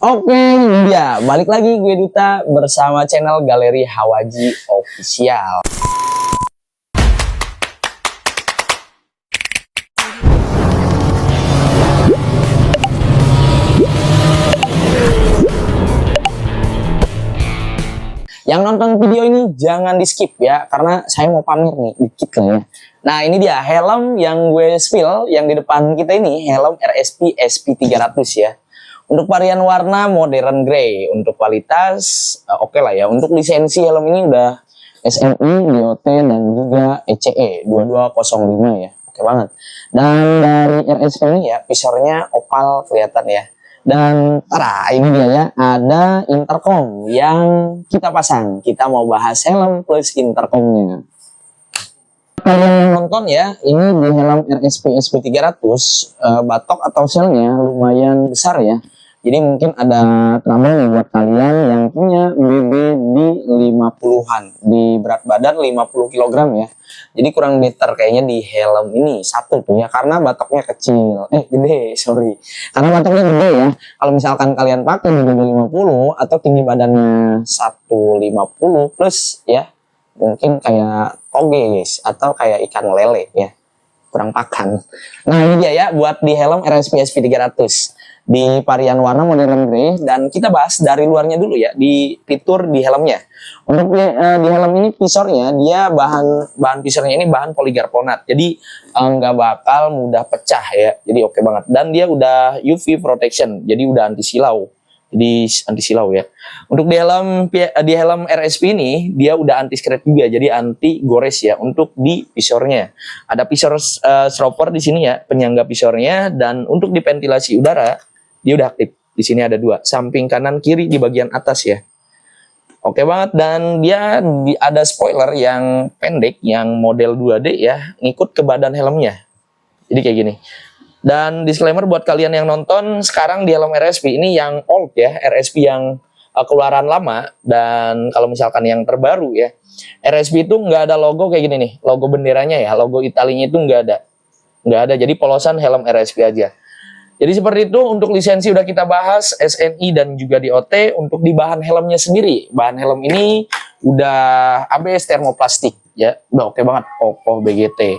Oke, dia balik lagi gue Duta bersama channel Galeri Hawaji Official. Yang nonton video ini jangan di skip ya, karena saya mau pamer nih dikit lah ya. Nah ini dia helm yang gue spill, yang di depan kita ini helm RSP SP300 ya. Untuk varian warna modern grey, untuk kualitas oke lah ya. Untuk lisensi helm ini udah SNI, DOT dan juga ECE 2205 ya. Oke banget. Dan dari RSP ini ya visornya opal kelihatan ya. Dan ini dia ya, ada intercom yang kita pasang. Kita mau bahas helm plus intercomnya. Kalian nonton ya, ini di helm RSP SP300 batok atau selnya lumayan besar ya. Jadi mungkin ada trouble buat kalian yang punya BB di 50-an, di berat badan 50 kg ya. Jadi kurang better kayaknya di helm ini satu tuh ya, karena batoknya kecil, gede, sorry. Karena batoknya gede ya. Kalau misalkan kalian pakai di BB 50 atau tinggi badannya 150 plus ya, mungkin kayak toge guys, atau kayak ikan lele ya, kurang pakan. Nah ini dia ya buat di helm RSP SP300 di varian warna modern grey, dan kita bahas dari luarnya dulu ya, di fitur di helmnya. Untuk di helm ini visornya, dia bahan visornya ini bahan polikarbonat, jadi nggak bakal mudah pecah ya, jadi oke banget. Dan dia udah UV protection, jadi udah anti silau. Jadi anti silau ya. Untuk di helm RSP ini dia udah anti scratch juga, jadi anti gores ya. Untuk di visornya ada visor stropper di sini ya, penyangga visornya. Dan untuk di ventilasi udara dia udah aktif. Di sini ada dua, samping kanan kiri di bagian atas ya. Oke banget. Dan dia ada spoiler yang pendek, yang model 2D ya, ngikut ke badan helmnya. Jadi kayak gini. Dan disclaimer buat kalian yang nonton, sekarang di helm RSP ini yang old ya, RSP yang keluaran lama. Dan kalau misalkan yang terbaru ya, RSP itu nggak ada logo kayak gini nih, logo benderanya ya, logo Italinya itu nggak ada, jadi polosan helm RSP aja. Jadi seperti itu. Untuk lisensi udah kita bahas, SNI dan juga DOT. Untuk di bahan helmnya sendiri, bahan helm ini udah ABS termoplastik ya, udah oke banget, kokoh BGT.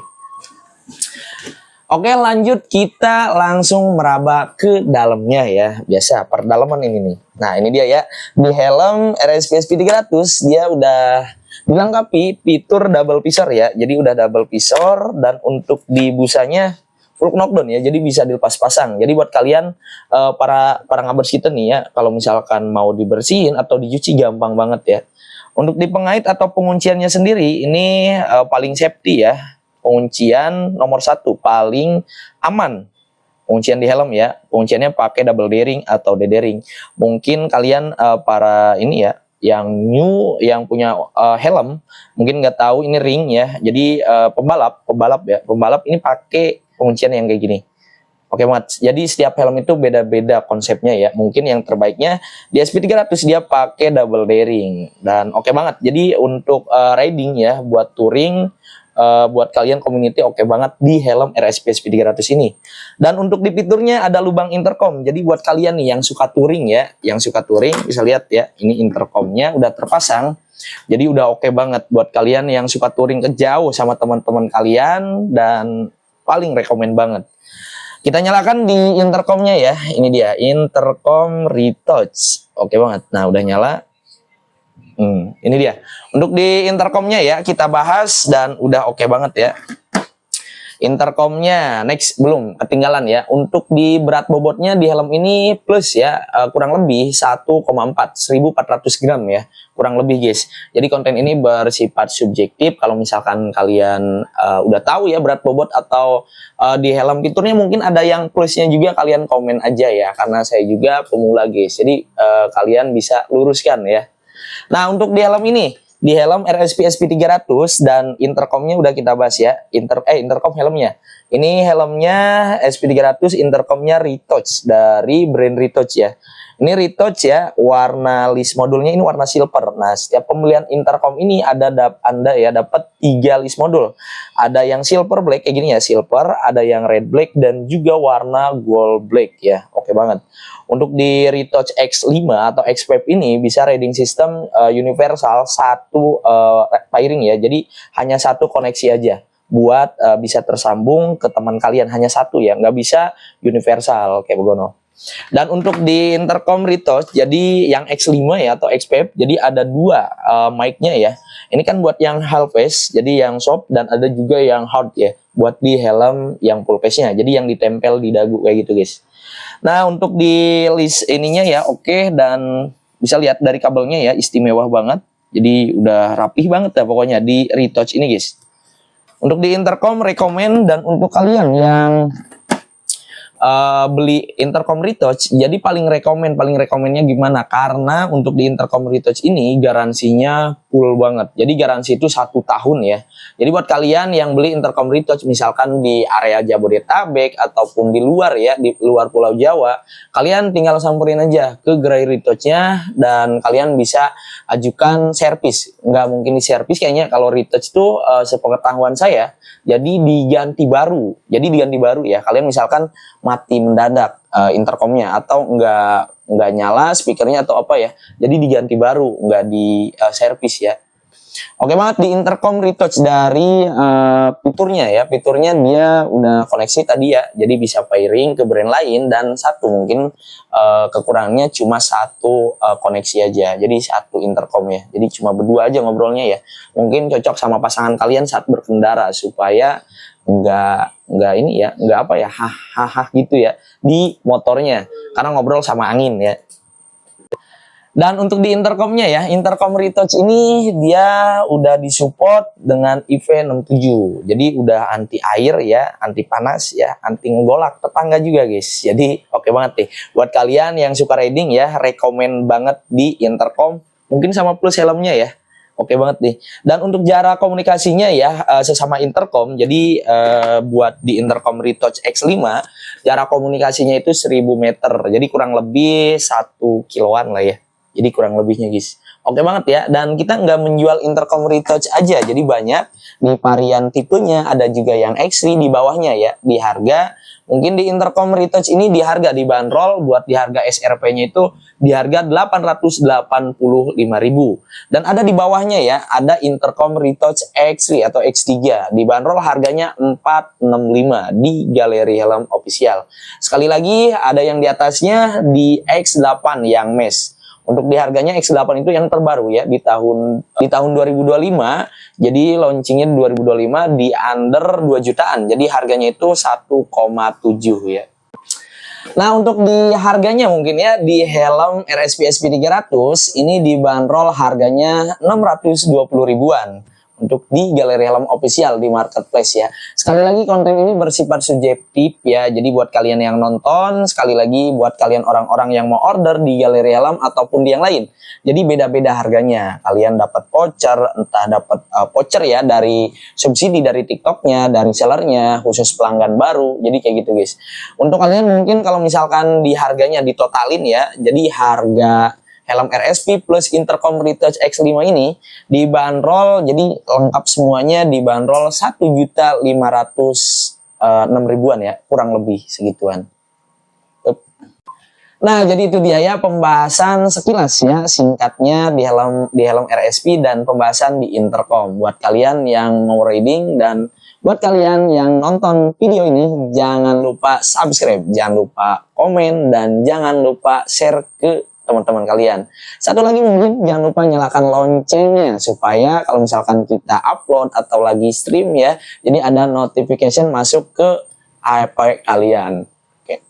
Oke lanjut, kita langsung meraba ke dalamnya ya. Biasa perdalaman ini nih. Nah ini dia ya, di helm RSP SP300 dia udah dilengkapi fitur double visor ya. Jadi udah double visor, dan untuk di busanya full knockdown ya, jadi bisa dilepas pasang. Jadi buat kalian para ngabers kita nih ya, kalau misalkan mau dibersihin atau dicuci gampang banget ya. Untuk di pengait atau pengunciannya sendiri ini paling safety ya. Penguncian nomor 1 paling aman, penguncian di helm ya. Pengunciannya pakai double D-ring atau D-ring. Mungkin kalian para ini ya, yang new, yang punya helm mungkin nggak tahu ini ring ya. Jadi pembalap ini pakai penguncian yang kayak gini. Oke banget. Jadi setiap helm itu beda-beda konsepnya ya. Mungkin yang terbaiknya di SP300 dia pakai double D-ring, dan oke banget. Jadi untuk riding ya, buat touring, buat kalian community oke banget di helm RSP SP300 ini. Dan untuk di fiturnya ada lubang intercom. Jadi buat kalian nih yang suka touring ya, bisa lihat ya, ini intercomnya udah terpasang. Jadi udah oke banget buat kalian yang suka touring ke jauh sama teman-teman kalian, dan paling rekomen banget. Kita nyalakan di intercomnya ya. Ini dia intercom retouch. Oke banget. Nah udah nyala. Ini dia. Untuk di intercomnya ya kita bahas, dan udah oke banget ya. Intercomnya next, belum ketinggalan ya. Untuk di berat bobotnya di helm ini plus ya, kurang lebih 1400 gram ya, kurang lebih guys. Jadi konten ini bersifat subjektif. Kalau misalkan kalian udah tahu ya berat bobot atau di helm fiturnya mungkin ada yang plusnya juga, kalian komen aja ya, karena saya juga pemula guys. Jadi kalian bisa luruskan ya. Nah untuk di helm ini, di helm RSP SP300 dan intercomnya udah kita bahas ya. Intercom helmnya. Ini helmnya SP300, intercomnya retouch dari brand retouch ya. Ini retouch ya, warna list modulnya ini warna silver. Nah, setiap pembelian intercom ini Anda ya dapat 3 list modul. Ada yang silver black kayak gini ya, silver, ada yang red black dan juga warna gold black ya. Oke banget. Untuk di retouch X5 atau X-Wave ini bisa reading system universal satu pairing ya. Jadi hanya satu koneksi aja buat bisa tersambung ke teman kalian, hanya satu ya, nggak bisa universal kayak begono. Dan untuk di intercom retouch, jadi yang X5 ya atau X-Wave, jadi ada 2 mic-nya ya. Ini kan buat yang half face, jadi yang soft, dan ada juga yang hard ya, buat di helm yang full face-nya. Jadi yang ditempel di dagu kayak gitu guys. Nah untuk di list ininya ya oke, dan bisa lihat dari kabelnya ya, istimewa banget. Jadi udah rapih banget ya pokoknya di retouch ini guys. Untuk di intercom rekomend, dan untuk kalian yang beli intercom retouch, jadi paling rekomennya gimana? Karena untuk di intercom retouch ini garansinya full banget. Jadi garansi itu 1 tahun ya. Jadi buat kalian yang beli intercom retouch misalkan di area Jabodetabek ataupun di luar ya, di luar Pulau Jawa, kalian tinggal samperin aja ke gerai retouchnya dan kalian bisa ajukan servis. Nggak mungkin di servis kayaknya kalau retouch itu sepengetahuan saya, jadi diganti baru. Jadi diganti baru ya. Kalian misalkan mati mendadak intercomnya atau nggak nyala speakernya atau apa ya, jadi diganti baru, nggak di servis ya. Oke banget di intercom retouch dari fiturnya ya, fiturnya dia udah koneksi tadi ya, jadi bisa pairing ke brand lain, dan satu mungkin kekurangannya cuma satu koneksi aja, jadi satu intercom ya, jadi cuma berdua aja ngobrolnya ya. Mungkin cocok sama pasangan kalian saat berkendara supaya nggak ini ya, nggak apa ya, hahaha gitu ya di motornya, karena ngobrol sama angin ya. Dan untuk di intercomnya ya, intercom retouch ini dia udah disupport dengan IP67, jadi udah anti air ya, anti panas ya, anti ngegolak tetangga juga guys. Jadi oke banget nih buat kalian yang suka riding ya, rekomen banget di intercom, mungkin sama plus helmnya ya. Oke banget nih. Dan untuk jarak komunikasinya ya sesama intercom, jadi buat di intercom retouch X5 jarak komunikasinya itu 1000 meter, jadi kurang lebih 1 kiloan lah ya, jadi kurang lebihnya guys. Oke banget ya. Dan kita nggak menjual intercom retouch aja, jadi banyak di varian tipenya, ada juga yang X3 di bawahnya ya. Di harga mungkin di intercom retouch ini di harga dibanderol buat di harga SRP-nya itu di harga 885.000. Dan ada di bawahnya ya, ada intercom retouch X3 atau X3 dibanderol harganya 465 di Galeri Helm Official. Sekali lagi ada yang di atasnya di X8 yang mesh. Untuk di harganya X8 itu yang terbaru ya di tahun 2025. Jadi launchingnya 2025 di under 2 jutaan. Jadi harganya itu 1,7 ya. Nah untuk di harganya mungkin ya di helm RSP SP300 ini dibanderol harganya 620 ribuan. Untuk di Galeri Helm Official di marketplace ya. Sekali lagi konten ini bersifat subjektif ya. Jadi buat kalian yang nonton, sekali lagi buat kalian orang-orang yang mau order di Galeri Helm ataupun di yang lain. Jadi beda-beda harganya. Kalian dapat voucher, entah dapat voucher ya dari subsidi dari TikToknya, dari sellernya, khusus pelanggan baru. Jadi kayak gitu guys. Untuk kalian mungkin kalau misalkan di harganya ditotalin ya, jadi harga helm RSP plus intercom retouch X5 ini dibanderol, jadi lengkap semuanya dibanderol 1.506.000-an ya, kurang lebih segituan. Nah, jadi itu dia ya pembahasan sekilas ya singkatnya di helm RSP dan pembahasan di intercom. Buat kalian yang mau riding dan buat kalian yang nonton video ini, jangan lupa subscribe, jangan lupa komen, dan jangan lupa share ke teman-teman kalian. Satu lagi mungkin jangan lupa nyalakan loncengnya supaya kalau misalkan kita upload atau lagi stream ya, jadi ada notification masuk ke HP kalian. Oke,